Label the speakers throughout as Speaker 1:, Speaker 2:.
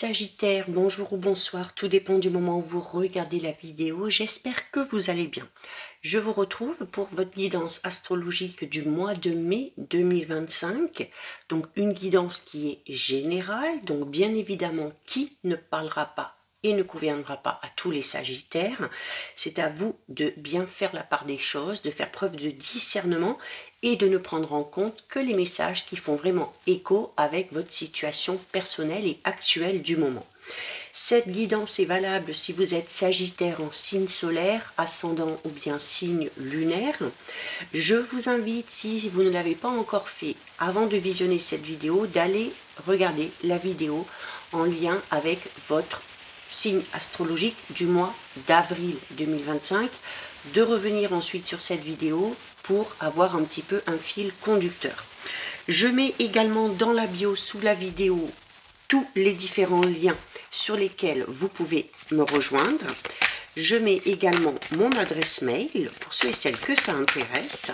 Speaker 1: Sagittaires, bonjour ou bonsoir, tout dépend du moment où vous regardez la vidéo, j'espère que vous allez bien. Je vous retrouve pour votre guidance astrologique du mois de mai 2025, donc une guidance qui est générale, donc bien évidemment qui ne parlera pas et ne conviendra pas à tous les Sagittaires. C'est à vous de bien faire la part des choses, de faire preuve de discernement et de ne prendre en compte que les messages qui font vraiment écho avec votre situation personnelle et actuelle du moment. Cette guidance est valable si vous êtes Sagittaire en signe solaire, ascendant ou bien signe lunaire. Je vous invite, si vous ne l'avez pas encore fait, avant de visionner cette vidéo, d'aller regarder la vidéo en lien avec votre signe astrologique du mois d'avril 2025, de revenir ensuite sur cette vidéo pour avoir un petit peu un fil conducteur. Je mets également dans la bio sous la vidéo tous les différents liens sur lesquels vous pouvez me rejoindre. Je mets également mon adresse mail pour ceux et celles que ça intéresse.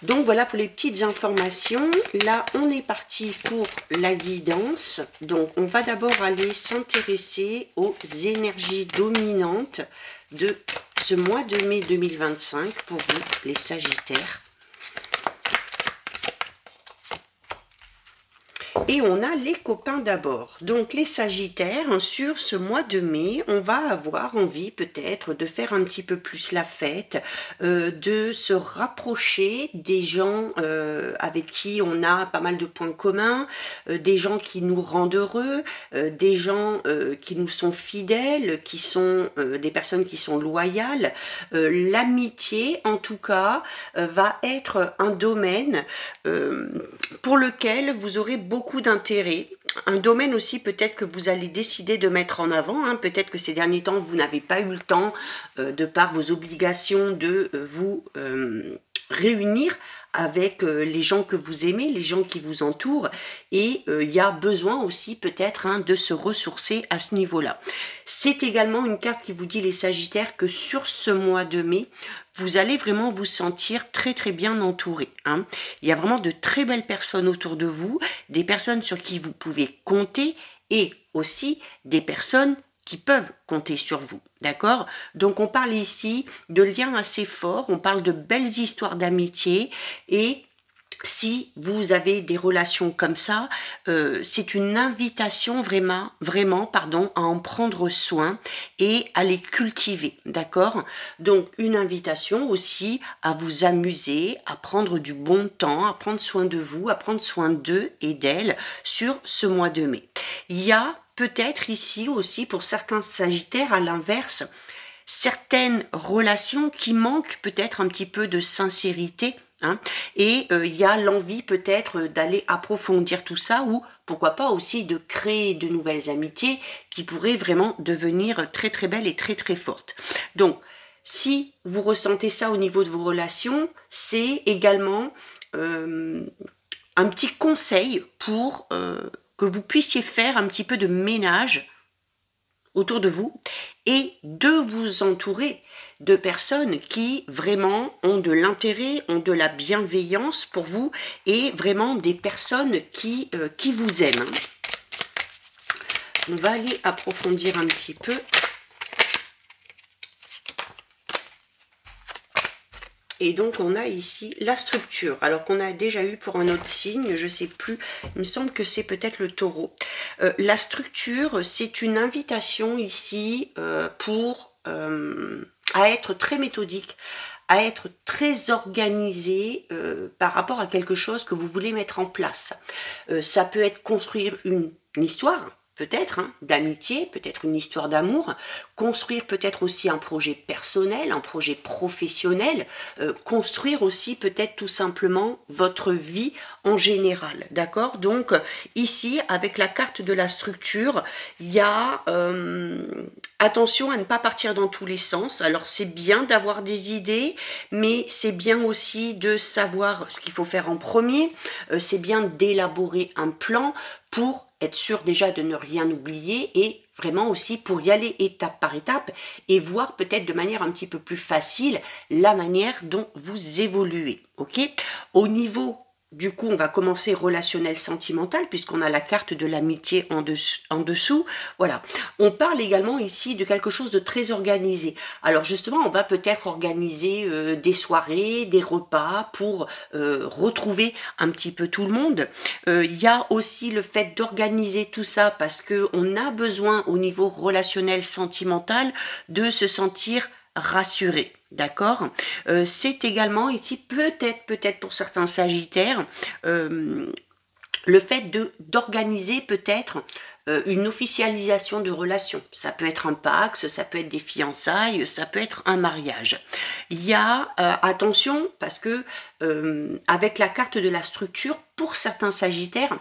Speaker 1: Donc voilà pour les petites informations. Là, on est parti pour la guidance. Donc, on va d'abord aller s'intéresser aux énergies dominantes de ce mois de mai 2025 pour vous, les Sagittaires. Et on a les copains d'abord. Donc les Sagittaires, sur ce mois de mai, on va avoir envie peut-être de faire un petit peu plus la fête, de se rapprocher des gens avec qui on a pas mal de points communs, des gens qui nous rendent heureux, des gens qui nous sont fidèles, qui sont des personnes qui sont loyales. L'amitié, en tout cas, va être un domaine pour lequel vous aurez beaucoup d'intérêt, un domaine aussi peut-être que vous allez décider de mettre en avant, hein. Peut-être que ces derniers temps vous n'avez pas eu le temps de par vos obligations de vous réunir avec les gens que vous aimez, les gens qui vous entourent, et il y a besoin aussi peut-être de se ressourcer à ce niveau-là. C'est également une carte qui vous dit, les Sagittaires, que sur ce mois de mai, vous allez vraiment vous sentir très très bien entouré. Il y a vraiment de très belles personnes autour de vous, des personnes sur qui vous pouvez compter et aussi des personnes qui peuvent compter sur vous, d'accord? Donc on parle ici de liens assez forts, on parle de belles histoires d'amitié, et si vous avez des relations comme ça, c'est une invitation vraiment, à en prendre soin et à les cultiver, d'accord? Donc une invitation aussi à vous amuser, à prendre du bon temps, à prendre soin de vous, à prendre soin d'eux et d'elles sur ce mois de mai. Il y a peut-être ici aussi pour certains Sagittaires, à l'inverse, certaines relations qui manquent peut-être un petit peu de sincérité, et il y a l'envie peut-être d'aller approfondir tout ça, ou pourquoi pas aussi de créer de nouvelles amitiés qui pourraient vraiment devenir très très belles et très très fortes. Donc si vous ressentez ça au niveau de vos relations, c'est également un petit conseil pour que vous puissiez faire un petit peu de ménage autour de vous et de vous entourer de personnes qui vraiment ont de l'intérêt, ont de la bienveillance pour vous, et vraiment des personnes qui vous aiment. On va aller approfondir un petit peu. Et donc on a ici la structure, alors qu'on a déjà eu pour un autre signe, je ne sais plus, il me semble que c'est peut-être le Taureau. La structure, c'est une invitation ici à être très méthodique, à être très organisé par rapport à quelque chose que vous voulez mettre en place. Ça peut être construire une histoire, peut-être, d'amitié, peut-être une histoire d'amour, construire peut-être aussi un projet personnel, un projet professionnel, construire aussi peut-être tout simplement votre vie en général, d'accord? Donc ici, avec la carte de la structure, il y a attention à ne pas partir dans tous les sens. Alors c'est bien d'avoir des idées, mais c'est bien aussi de savoir ce qu'il faut faire en premier, c'est bien d'élaborer un plan pour être sûr déjà de ne rien oublier, et vraiment aussi pour y aller étape par étape et voir peut-être de manière un petit peu plus facile la manière dont vous évoluez, ok? Au niveau du coup, on va commencer relationnel sentimental, puisqu'on a la carte de l'amitié en dessous. Voilà. On parle également ici de quelque chose de très organisé. Alors justement, on va peut-être organiser des soirées, des repas pour retrouver un petit peu tout le monde. Il y a aussi le fait d'organiser tout ça parce qu'on a besoin au niveau relationnel sentimental de se sentir rassuré. D'accord. C'est également ici, peut-être pour certains sagittaires, le fait d'organiser peut-être une officialisation de relation. Ça peut être un Pacs, ça peut être des fiançailles, ça peut être un mariage. Il y a, attention, parce que avec la carte de la structure, pour certains sagittaires,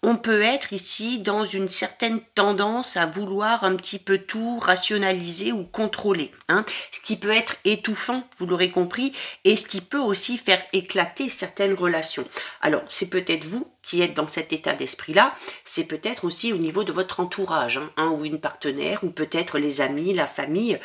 Speaker 1: on peut être ici dans une certaine tendance à vouloir un petit peu tout rationaliser ou contrôler, hein, ce qui peut être étouffant, vous l'aurez compris, et ce qui peut aussi faire éclater certaines relations. Alors, c'est peut-être vous qui êtes dans cet état d'esprit-là, c'est peut-être aussi au niveau de votre entourage, hein, un ou une partenaire, ou peut-être les amis, la famille,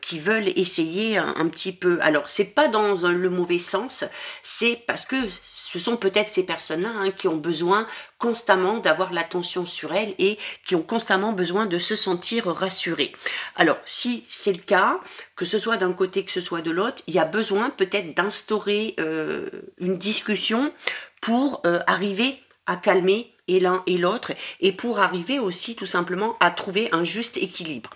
Speaker 1: qui veulent essayer un petit peu. Alors, c'est pas dans le mauvais sens, c'est parce que ce sont peut-être ces personnes-là, hein, qui ont besoin constamment d'avoir l'attention sur elles et qui ont constamment besoin de se sentir rassurées. Alors, si c'est le cas, que ce soit d'un côté, que ce soit de l'autre, il y a besoin peut-être d'instaurer une discussion pour arriver à calmer et l'un et l'autre, et pour arriver aussi tout simplement à trouver un juste équilibre.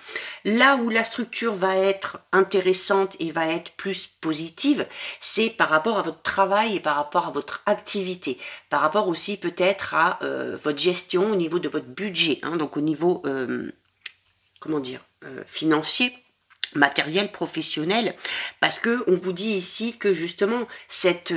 Speaker 1: Là où la structure va être intéressante et va être plus positive, c'est par rapport à votre travail et par rapport à votre activité, par rapport aussi peut-être à votre gestion au niveau de votre budget, hein, donc au niveau, comment dire, financier, matériel, professionnel, parce que on vous dit ici que justement cette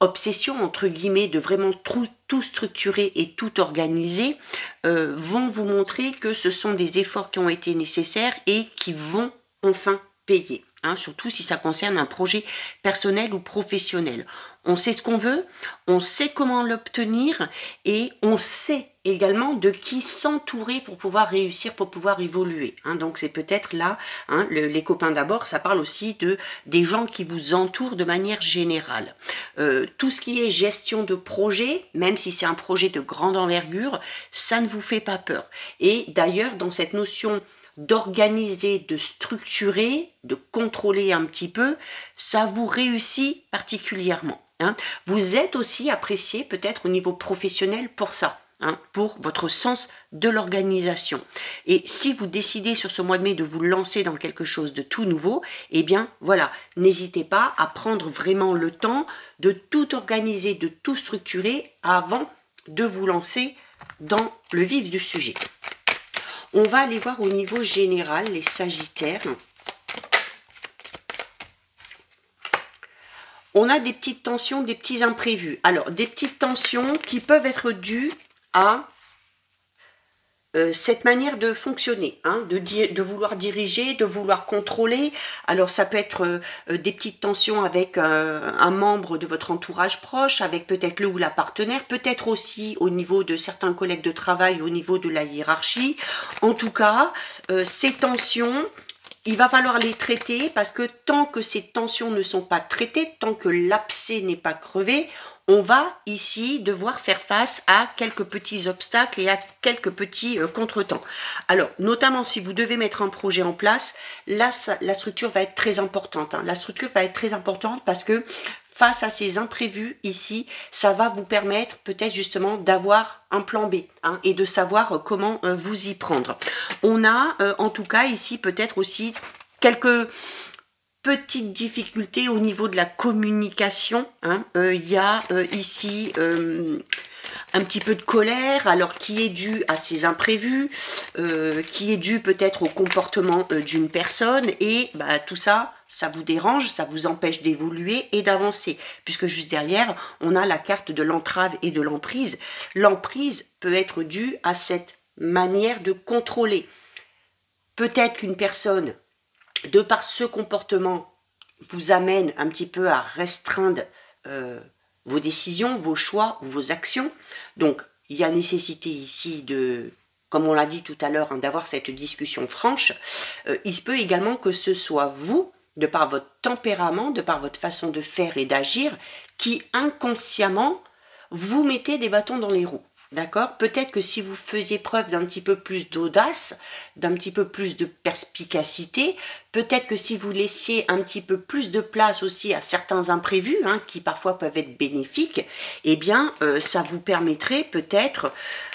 Speaker 1: obsession, entre guillemets, de vraiment tout structurer et tout organiser, vont vous montrer que ce sont des efforts qui ont été nécessaires et qui vont enfin payer. Hein, surtout si ça concerne un projet personnel ou professionnel. On sait ce qu'on veut, on sait comment l'obtenir et on sait également de qui s'entourer pour pouvoir réussir, pour pouvoir évoluer. Hein, donc c'est peut-être là, hein, les copains d'abord, ça parle aussi des gens qui vous entourent de manière générale. Tout ce qui est gestion de projet, même si c'est un projet de grande envergure, ça ne vous fait pas peur. Et d'ailleurs, dans cette notion d'organiser, de structurer, de contrôler un petit peu, ça vous réussit particulièrement. Hein. Vous êtes aussi apprécié peut-être au niveau professionnel pour ça, hein, pour votre sens de l'organisation. Et si vous décidez sur ce mois de mai de vous lancer dans quelque chose de tout nouveau, eh bien voilà, n'hésitez pas à prendre vraiment le temps de tout organiser, de tout structurer avant de vous lancer dans le vif du sujet. On va aller voir au niveau général les sagittaires. On a des petites tensions, des petits imprévus. Alors, des petites tensions qui peuvent être dues à cette manière de fonctionner, hein, de vouloir diriger, de vouloir contrôler. Alors ça peut être des petites tensions avec un membre de votre entourage proche, avec peut-être le ou la partenaire, peut-être aussi au niveau de certains collègues de travail, au niveau de la hiérarchie. En tout cas, ces tensions, il va falloir les traiter parce que tant que ces tensions ne sont pas traitées, tant que l'abcès n'est pas crevé, on va ici devoir faire face à quelques petits obstacles et à quelques petits contretemps. Alors, notamment si vous devez mettre un projet en place, là, la structure va être très importante. Hein. La structure va être très importante parce que face à ces imprévus ici, ça va vous permettre peut-être justement d'avoir un plan B, hein, et de savoir comment vous y prendre. On a en tout cas ici peut-être aussi quelques petites difficultés au niveau de la communication. Hein. Il y a ici un petit peu de colère, alors qui est due à ces imprévus, qui est due peut-être au comportement d'une personne, et bah, tout ça, ça vous dérange, ça vous empêche d'évoluer et d'avancer, puisque juste derrière, on a la carte de l'entrave et de l'emprise. L'emprise peut être due à cette manière de contrôler. Peut-être qu'une personne, de par ce comportement, vous amène un petit peu à restreindre vos décisions, vos choix ou vos actions. Donc, il y a nécessité ici de, comme on l'a dit tout à l'heure, hein, d'avoir cette discussion franche. Il se peut également que ce soit vous de par votre tempérament, de par votre façon de faire et d'agir, qui inconsciemment vous mettez des bâtons dans les roues. D'accord? Peut-être que si vous faisiez preuve d'un petit peu plus d'audace, d'un petit peu plus de perspicacité, peut-être que si vous laissiez un petit peu plus de place aussi à certains imprévus, hein, qui parfois peuvent être bénéfiques, eh bien, ça vous permettrait peut-être,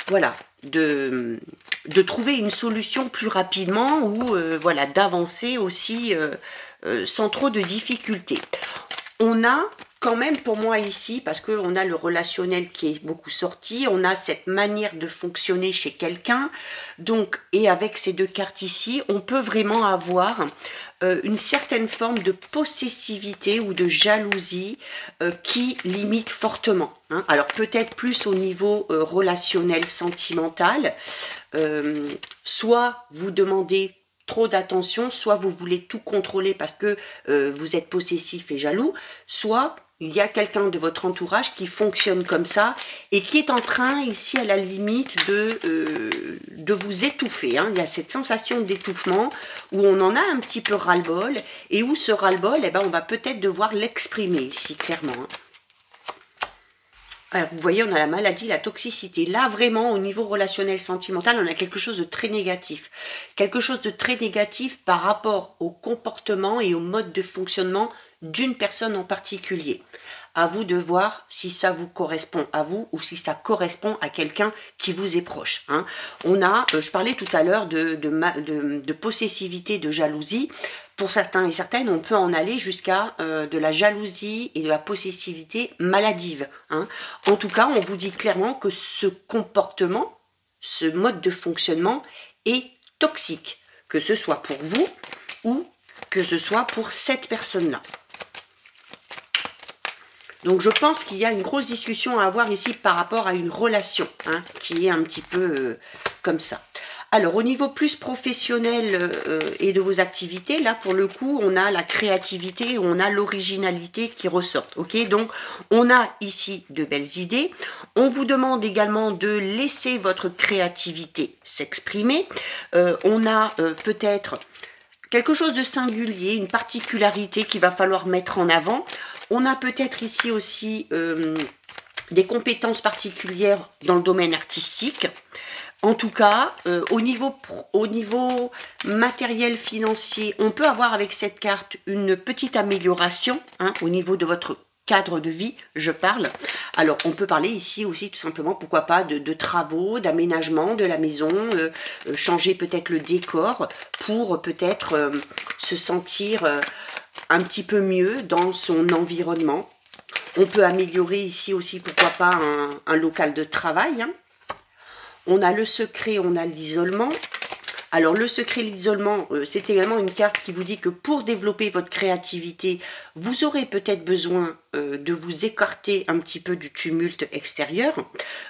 Speaker 1: voilà, de trouver une solution plus rapidement ou voilà, d'avancer aussi sans trop de difficultés. On a quand même pour moi ici, parce qu'on a le relationnel qui est beaucoup sorti, on a cette manière de fonctionner chez quelqu'un, donc, et avec ces deux cartes ici, on peut vraiment avoir une certaine forme de possessivité ou de jalousie qui limite fortement. Hein. Alors peut-être plus au niveau relationnel, sentimental, soit vous demandez trop d'attention, soit vous voulez tout contrôler parce que vous êtes possessif et jaloux, soit il y a quelqu'un de votre entourage qui fonctionne comme ça et qui est en train ici à la limite de vous étouffer. Hein. Il y a cette sensation d'étouffement où on en a un petit peu ras-le-bol et où ce ras-le-bol, eh ben, on va peut-être devoir l'exprimer ici clairement. Hein. Alors, vous voyez, on a la maladie, la toxicité. Là, vraiment, au niveau relationnel, sentimental, on a quelque chose de très négatif. Quelque chose de très négatif par rapport au comportement et au mode de fonctionnement d'une personne en particulier. À vous de voir si ça vous correspond à vous ou si ça correspond à quelqu'un qui vous est proche. Hein. On a, je parlais tout à l'heure de possessivité, de jalousie. Pour certains et certaines, on peut en aller jusqu'à de la jalousie et de la possessivité maladive. Hein. En tout cas, on vous dit clairement que ce comportement, ce mode de fonctionnement est toxique, que ce soit pour vous ou que ce soit pour cette personne-là. Donc je pense qu'il y a une grosse discussion à avoir ici par rapport à une relation, hein, qui est un petit peu comme ça. Alors au niveau plus professionnel et de vos activités, là pour le coup on a la créativité, on a l'originalité qui ressortent. Ok, donc on a ici de belles idées. On vous demande également de laisser votre créativité s'exprimer. On a peut-être quelque chose de singulier, une particularité qu'il va falloir mettre en avant. On a peut-être ici aussi des compétences particulières dans le domaine artistique. En tout cas, au niveau matériel financier, on peut avoir avec cette carte une petite amélioration, hein, au niveau de votre cadre de vie, je parle. Alors, on peut parler ici aussi tout simplement, pourquoi pas, de travaux, d'aménagement de la maison, changer peut-être le décor pour peut-être se sentir un petit peu mieux dans son environnement. On peut améliorer ici aussi, pourquoi pas, un local de travail. Hein. On a le secret, on a l'isolement. Alors le secret, l'isolement, c'est également une carte qui vous dit que pour développer votre créativité, vous aurez peut-être besoin de vous écarter un petit peu du tumulte extérieur.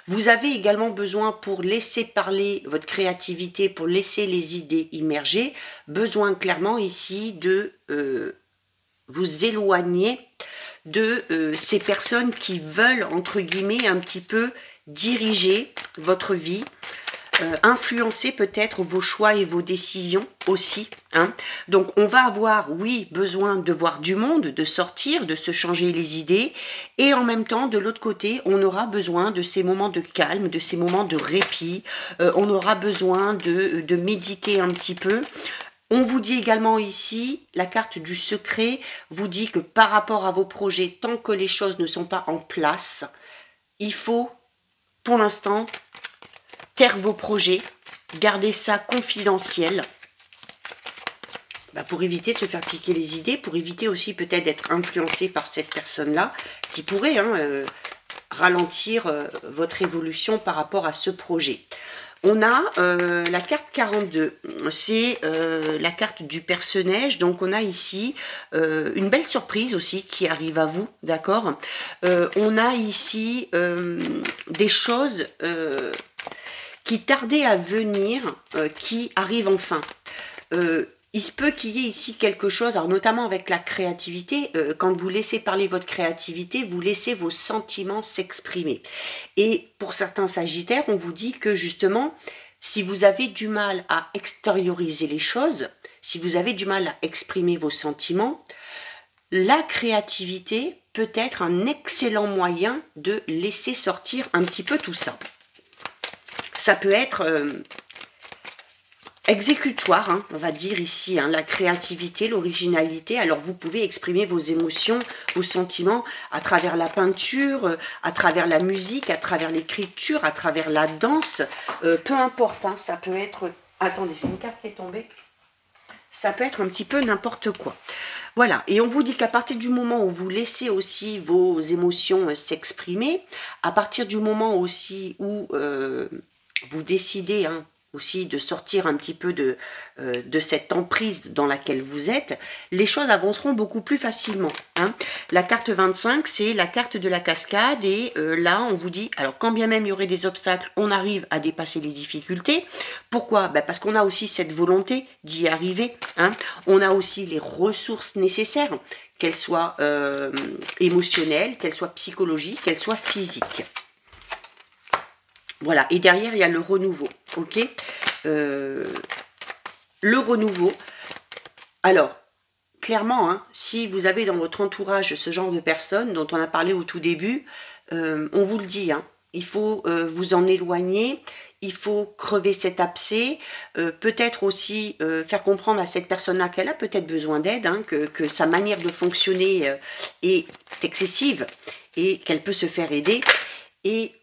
Speaker 1: Vous avez également besoin, pour laisser parler votre créativité, pour laisser les idées immerger, besoin clairement ici de vous éloigner de ces personnes qui veulent, entre guillemets, un petit peu diriger votre vie, influencer peut-être vos choix et vos décisions aussi. Hein. Donc on va avoir, oui, besoin de voir du monde, de sortir, de se changer les idées, et en même temps, de l'autre côté, on aura besoin de ces moments de calme, de ces moments de répit, on aura besoin de méditer un petit peu. On vous dit également ici, la carte du secret vous dit que par rapport à vos projets, tant que les choses ne sont pas en place, il faut, pour l'instant, taire vos projets, garder ça confidentiel, pour éviter de se faire piquer les idées, pour éviter aussi peut-être d'être influencé par cette personne-là, qui pourrait ralentir votre évolution par rapport à ce projet. On a la carte 42, c'est la carte du personnage, donc on a ici une belle surprise aussi qui arrive à vous, d'accord. On a ici des choses qui tardaient à venir, qui arrivent enfin. Il se peut qu'il y ait ici quelque chose, alors notamment avec la créativité, quand vous laissez parler votre créativité, vous laissez vos sentiments s'exprimer. Et pour certains sagittaires, on vous dit que justement, si vous avez du mal à extérioriser les choses, si vous avez du mal à exprimer vos sentiments, la créativité peut être un excellent moyen de laisser sortir un petit peu tout ça. Ça peut être exécutoire, hein, on va dire ici, hein, la créativité, l'originalité. Alors vous pouvez exprimer vos émotions, vos sentiments à travers la peinture, à travers la musique, à travers l'écriture, à travers la danse, peu importe, hein, ça peut être... Attendez, j'ai une carte qui est tombée. Ça peut être un petit peu n'importe quoi. Voilà, et on vous dit qu'à partir du moment où vous laissez aussi vos émotions s'exprimer, à partir du moment aussi où vous décidez aussi de sortir un petit peu de cette emprise dans laquelle vous êtes, les choses avanceront beaucoup plus facilement. Hein. La carte 25, c'est la carte de la cascade, et là, on vous dit, alors quand bien même il y aurait des obstacles, on arrive à dépasser les difficultés. Pourquoi? Parce qu'on a aussi cette volonté d'y arriver. Hein. On a aussi les ressources nécessaires, qu'elles soient émotionnelles, qu'elles soient psychologiques, qu'elles soient physiques. Voilà, et derrière, il y a le renouveau, ok. Le renouveau, alors, clairement, hein, si vous avez dans votre entourage ce genre de personnes dont on a parlé au tout début, on vous le dit, hein, il faut vous en éloigner, il faut crever cet abcès, peut-être aussi faire comprendre à cette personne-là qu'elle a peut-être besoin d'aide, hein, que sa manière de fonctionner est excessive et qu'elle peut se faire aider. Et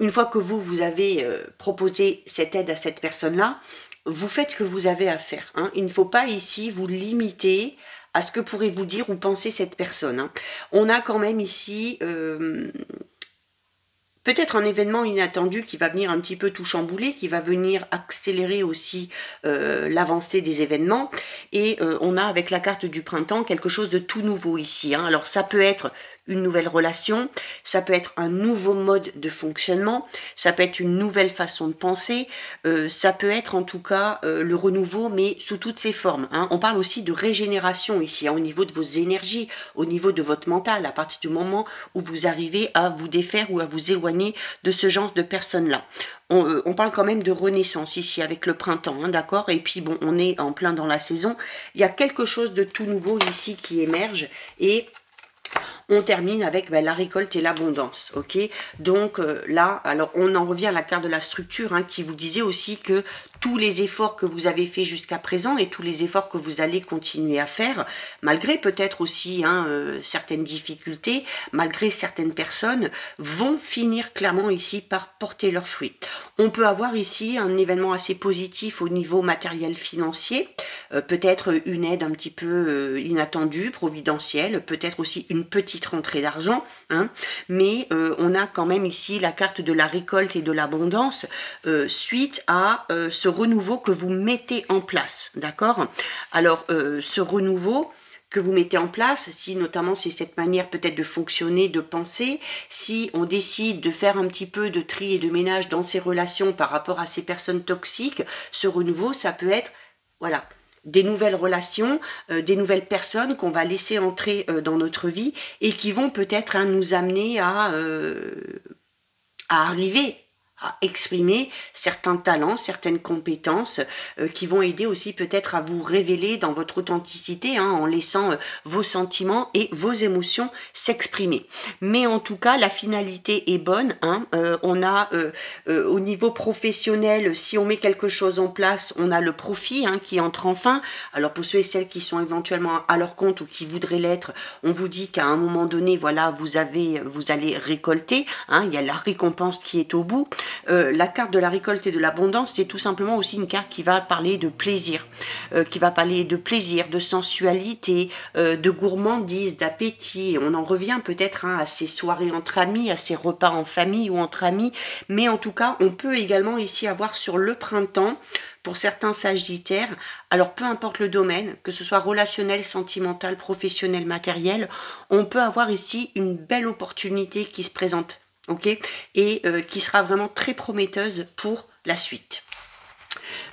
Speaker 1: une fois que vous avez proposé cette aide à cette personne-là, vous faites ce que vous avez à faire. Hein. Il ne faut pas ici vous limiter à ce que pourrait vous dire ou penser cette personne. Hein. On a quand même ici peut-être un événement inattendu qui va venir un petit peu tout chambouler, qui va venir accélérer aussi l'avancée des événements. Et on a avec la carte du printemps quelque chose de tout nouveau ici. Hein. Alors ça peut être une nouvelle relation, ça peut être un nouveau mode de fonctionnement, ça peut être une nouvelle façon de penser, ça peut être en tout cas le renouveau, mais sous toutes ses formes. Hein. On parle aussi de régénération ici, hein, au niveau de vos énergies, au niveau de votre mental, à partir du moment où vous arrivez à vous défaire ou à vous éloigner de ce genre de personnes-là. On parle quand même de renaissance ici avec le printemps, hein, d'accord? Et puis bon, on est en plein dans la saison, il y a quelque chose de tout nouveau ici qui émerge, et on termine avec la récolte et l'abondance, ok? Donc là, alors on en revient à la carte de la structure, hein, qui vous disait aussi que tous les efforts que vous avez fait jusqu'à présent et tous les efforts que vous allez continuer à faire, malgré peut-être aussi certaines difficultés, malgré certaines personnes, vont finir clairement ici par porter leurs fruits. On peut avoir ici un événement assez positif au niveau matériel financier, peut-être une aide un petit peu inattendue, providentielle, peut-être aussi une petite rentrée d'argent, hein, mais on a quand même ici la carte de la récolte et de l'abondance suite à ce renouveau que vous mettez en place, d'accord? Alors, ce renouveau que vous mettez en place, si notamment c'est cette manière peut-être de fonctionner, de penser, si on décide de faire un petit peu de tri et de ménage dans ces relations par rapport à ces personnes toxiques, ce renouveau, ça peut être, voilà, des nouvelles relations, des nouvelles personnes qu'on va laisser entrer dans notre vie et qui vont peut-être nous amener à arriver à exprimer certains talents, certaines compétences qui vont aider aussi peut-être à vous révéler dans votre authenticité, hein, en laissant vos sentiments et vos émotions s'exprimer. Mais en tout cas, la finalité est bonne. Hein, on a au niveau professionnel, si on met quelque chose en place, on a le profit, hein, qui entre enfin. Alors pour ceux et celles qui sont éventuellement à leur compte ou qui voudraient l'être, on vous dit qu'à un moment donné, voilà, vous allez récolter. Hein, il y a la récompense qui est au bout. La carte de la récolte et de l'abondance, c'est tout simplement aussi une carte qui va parler de plaisir, de sensualité, de gourmandise, d'appétit. On en revient peut-être à ces soirées entre amis, à ces repas en famille ou entre amis, mais en tout cas, on peut également ici avoir sur le printemps, pour certains sagittaires, alors peu importe le domaine, que ce soit relationnel, sentimental, professionnel, matériel, on peut avoir ici une belle opportunité qui se présente. Okay, et qui sera vraiment très prometteuse pour la suite.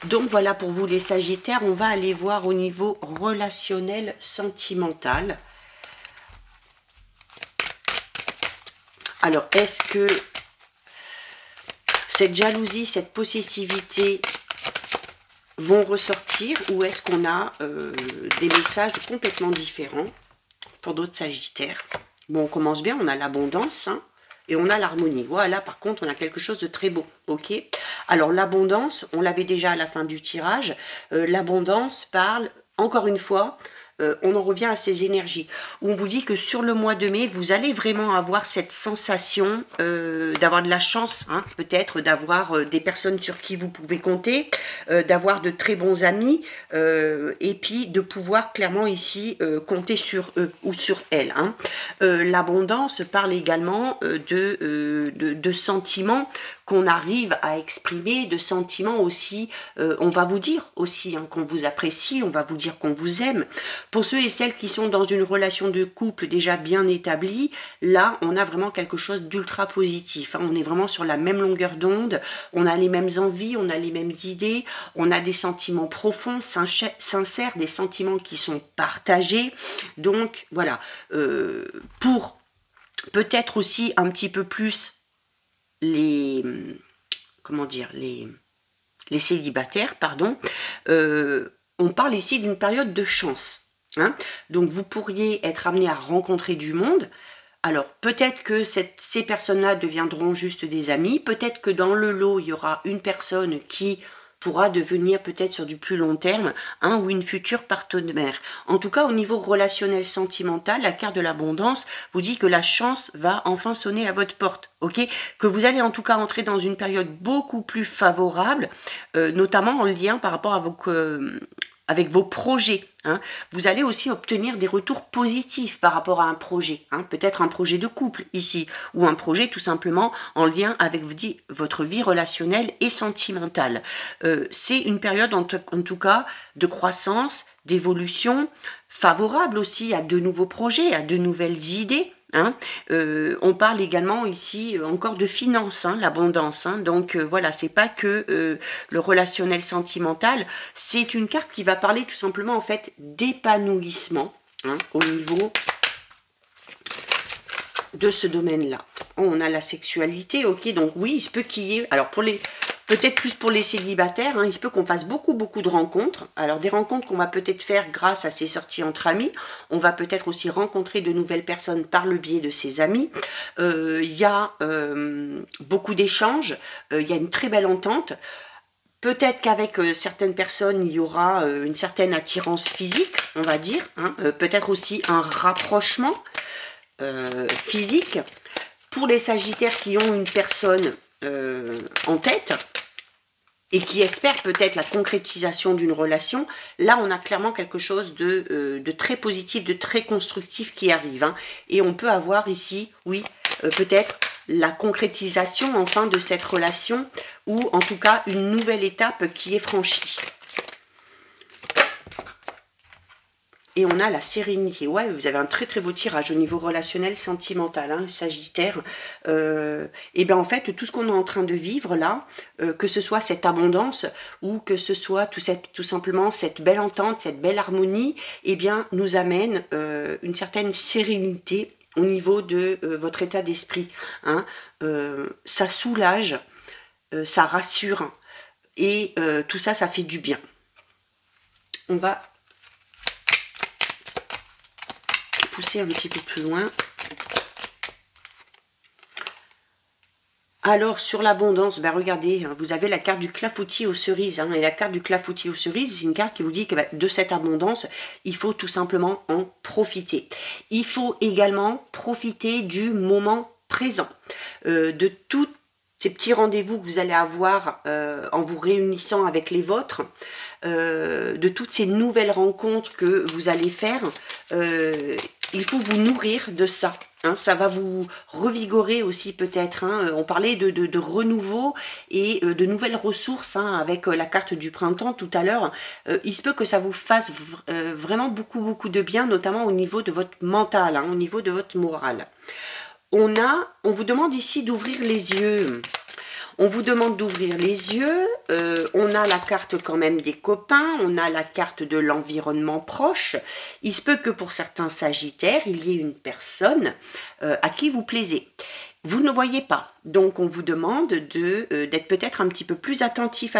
Speaker 1: Donc voilà pour vous les sagittaires, on va aller voir au niveau relationnel, sentimental. Alors est-ce que cette jalousie, cette possessivité vont ressortir, ou est-ce qu'on a des messages complètement différents pour d'autres Sagittaires? Bon, on commence bien, on a l'abondance, hein, et on a l'harmonie. Voilà, par contre, on a quelque chose de très beau, ok? Alors, l'abondance, on l'avait déjà à la fin du tirage. L'abondance parle, encore une fois, on en revient à ces énergies. On vous dit que sur le mois de mai, vous allez vraiment avoir cette sensation d'avoir de la chance, hein, peut-être d'avoir des personnes sur qui vous pouvez compter, d'avoir de très bons amis, et puis de pouvoir clairement ici compter sur eux ou sur elles. Hein. L'abondance parle également de sentiments qu'on arrive à exprimer, de sentiments aussi, on va vous dire aussi hein, qu'on vous apprécie, on va vous dire qu'on vous aime. Pour ceux et celles qui sont dans une relation de couple déjà bien établie, là, on a vraiment quelque chose d'ultra positif. Hein. On est vraiment sur la même longueur d'onde, on a les mêmes envies, on a les mêmes idées, on a des sentiments profonds, sincères, des sentiments qui sont partagés. Donc, voilà, pour peut-être aussi un petit peu plus comment dire, les célibataires, pardon, on parle ici d'une période de chance. Hein. Donc vous pourriez être amené à rencontrer du monde. Alors peut-être que ces personnes-là deviendront juste des amis, peut-être que dans le lot, il y aura une personne qui pourra devenir peut-être sur du plus long terme un ou une future partenaire. En tout cas, au niveau relationnel sentimental, la carte de l'abondance vous dit que la chance va enfin sonner à votre porte, ok? Que vous allez en tout cas entrer dans une période beaucoup plus favorable, notamment en lien par rapport à avec vos projets. Hein. Vous allez aussi obtenir des retours positifs par rapport à un projet. Hein. Peut-être un projet de couple ici, ou un projet tout simplement en lien avec votre vie relationnelle et sentimentale. C'est une période en tout cas de croissance, d'évolution, favorable aussi à de nouveaux projets, à de nouvelles idées. Hein. On parle également ici encore de finances, hein, l'abondance. Hein. Donc voilà, c'est pas que le relationnel sentimental, c'est une carte qui va parler tout simplement en fait d'épanouissement hein, au niveau de ce domaine-là. On a la sexualité, ok, donc oui, il se peut qu'il y ait, alors peut-être plus pour les célibataires, hein, il se peut qu'on fasse beaucoup de rencontres. Alors des rencontres qu'on va peut-être faire grâce à ces sorties entre amis. On va peut-être aussi rencontrer de nouvelles personnes par le biais de ses amis. Il y a beaucoup d'échanges, il y a une très belle entente. Peut-être qu'avec certaines personnes, il y aura une certaine attirance physique, on va dire. Hein, peut-être aussi un rapprochement physique. Pour les Sagittaires qui ont une personne en tête et qui espèrent peut-être la concrétisation d'une relation, là on a clairement quelque chose de très positif, de très constructif qui arrive. Hein. Et on peut avoir ici, oui, peut-être la concrétisation enfin de cette relation ou en tout cas une nouvelle étape qui est franchie. Et on a la sérénité. Ouais, vous avez un très beau tirage au niveau relationnel, sentimental, hein, Sagittaire. Et bien en fait, tout ce qu'on est en train de vivre là, que ce soit cette abondance ou que ce soit tout simplement cette belle entente, cette belle harmonie, eh bien nous amène une certaine sérénité au niveau de votre état d'esprit. Hein. Ça soulage, ça rassure et tout ça, ça fait du bien. On va pousser un petit peu plus loin. Alors sur l'abondance, ben regardez, vous avez la carte du clafoutis aux cerises. Hein, et la carte du clafoutis aux cerises, c'est une carte qui vous dit que de cette abondance, il faut tout simplement en profiter. Il faut également profiter du moment présent, de tous ces petits rendez-vous que vous allez avoir en vous réunissant avec les vôtres, de toutes ces nouvelles rencontres que vous allez faire. Il faut vous nourrir de ça. Hein, ça va vous revigorer aussi peut-être. Hein. On parlait de renouveau et de nouvelles ressources hein, avec la carte du printemps tout à l'heure. Il se peut que ça vous fasse vraiment beaucoup de bien, notamment au niveau de votre mental, hein, au niveau de votre morale. On vous demande ici d'ouvrir les yeux. On vous demande d'ouvrir les yeux, on a la carte quand même des copains, on a la carte de l'environnement proche. Il se peut que pour certains Sagittaires, il y ait une personne à qui vous plaisez. vous ne voyez pas. Donc, on vous demande d'être peut-être un petit peu plus attentif.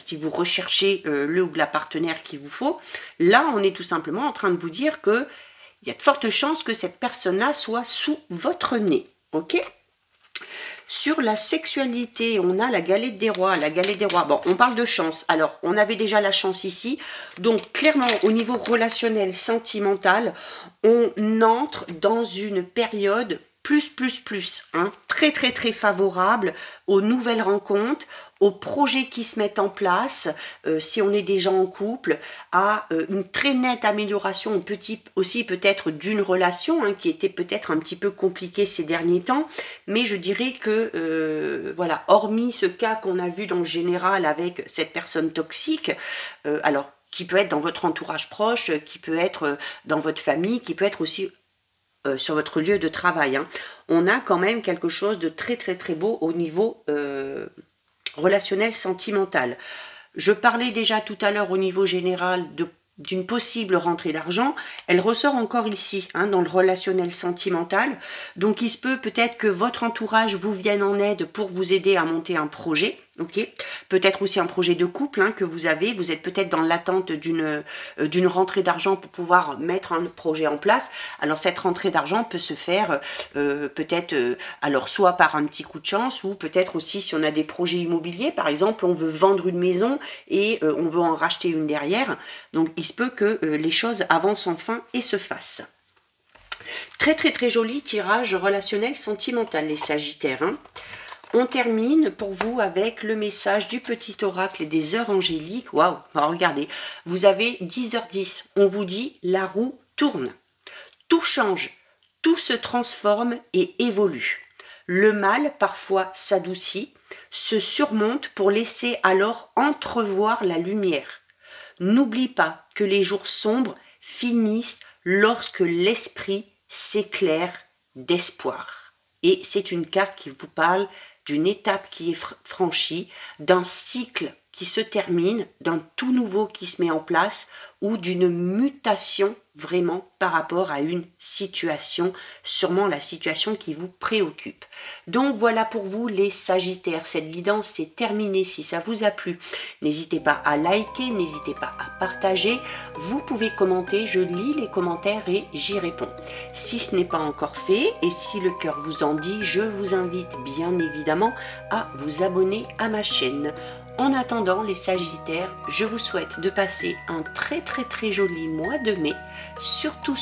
Speaker 1: Si vous recherchez le ou la partenaire qu'il vous faut, là, on est tout simplement en train de vous dire qu'il y a de fortes chances que cette personne-là soit sous votre nez. Ok ? Sur la sexualité, on a la galette des rois. Bon, on parle de chance. Alors, on avait déjà la chance ici. Donc, clairement, au niveau relationnel, sentimental, on entre dans une période plus, hein, très favorable aux nouvelles rencontres, aux projets qui se mettent en place, si on est déjà en couple, à une très nette amélioration aussi peut-être d'une relation, hein, qui était peut-être un petit peu compliquée ces derniers temps, mais je dirais que, voilà, hormis ce cas qu'on a vu dans le général avec cette personne toxique, alors, qui peut être dans votre entourage proche, qui peut être dans votre famille, qui peut être aussi sur votre lieu de travail, hein. On a quand même quelque chose de très beau au niveau relationnel sentimental. Je parlais déjà tout à l'heure au niveau général d'une possible rentrée d'argent. Elle ressort encore ici, hein, dans le relationnel sentimental. Donc il se peut peut-être que votre entourage vous vienne en aide pour vous aider à monter un projet. Ok, peut-être aussi un projet de couple, hein, que vous avez. Vous êtes peut-être dans l'attente d'une rentrée d'argent pour pouvoir mettre un projet en place. Alors cette rentrée d'argent peut se faire peut-être alors soit par un petit coup de chance, ou peut-être aussi si on a des projets immobiliers. Par exemple, on veut vendre une maison et on veut en racheter une derrière. Donc il se peut que les choses avancent enfin et se fassent. Très joli tirage relationnel sentimental, les Sagittaires, hein. On termine pour vous avec le message du petit oracle et des heures angéliques. Waouh, regardez, vous avez 10h10. On vous dit, la roue tourne. Tout change, tout se transforme et évolue. Le mal, parfois, s'adoucit, se surmonte pour laisser alors entrevoir la lumière. N'oublie pas que les jours sombres finissent lorsque l'esprit s'éclaire d'espoir. Et c'est une carte qui vous parle d'une étape qui est franchie, d'un cycle qui se termine, d'un tout nouveau qui se met en place, ou d'une mutation vraiment par rapport à une situation, sûrement la situation qui vous préoccupe. Donc voilà pour vous les Sagittaires, cette guidance est terminée. Si ça vous a plu, n'hésitez pas à liker, n'hésitez pas à partager, vous pouvez commenter, je lis les commentaires et j'y réponds. Si ce n'est pas encore fait et si le cœur vous en dit, je vous invite bien évidemment à vous abonner à ma chaîne. En attendant les Sagittaires, je vous souhaite de passer un très joli mois de mai. Surtout,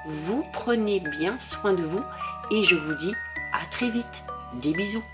Speaker 1: vous prenez bien soin de vous et je vous dis à très vite. Des bisous.